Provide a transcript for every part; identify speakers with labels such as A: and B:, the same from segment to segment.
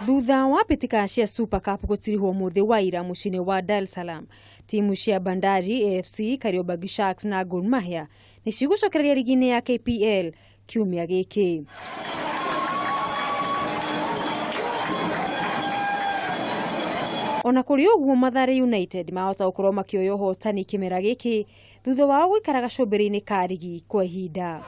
A: Thutha wa mbitika cia Super Cup gutirihwo muthi wa ira mucini wa Dar es Salaam, timu cia Bandari AFC, Kariobangi Sharks na Gor Mahia ni cigucokereria rigi-ini ya KPL kiumia giki. Ona kuri uguo Mathare United mahota gukorwo makioya uhotani kimera giki thutha wao guikara gacumbiri-ini ka rigi kwa ihinda.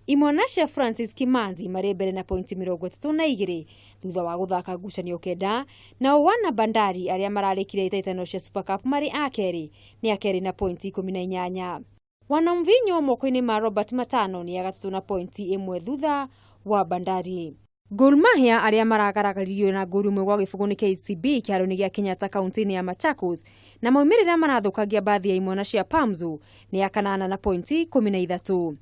A: Imwana cia Francis Kimanzi mari mbere na pointi 32 thutha wa guthaka ngucanio kenda, na wana Bandari aria mararikire itaitano cia Super Cup mari akeri ni akeri na pointi 18. Wana Mvinyo moko-ini ma Robert Matano ni agatatu na pointi 1 thutha wa Bandari. Gor Mahia aria maragaragaririo na nguru mwe gwa gibugu ni KCB kiaro-ini gia Kenyatta kaunti-ini ya Machakos, na maumirira marathukagia baadhi ya imwana cia Pamzu ni akanana na pointi 13.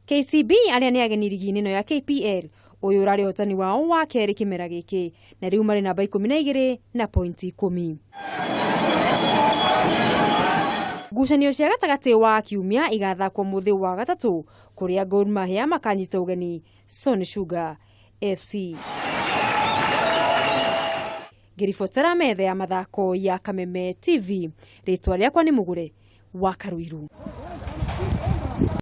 A: KCB aria ni ageni rigi-ini ino ya KPL uyu urari hotani wao wa keri kimera giki, na riu mari namba 12 na pointi 10. Ngucanio cia gatagati wa kiumia igathakwo muthi wa gatatu kuria Gor Mahia makanyita ugeni Sony Sugar FC. Ngiribotera metha ya mathako ya Kameme TV, ritwa riakwa ni Mugure wa Karuiru.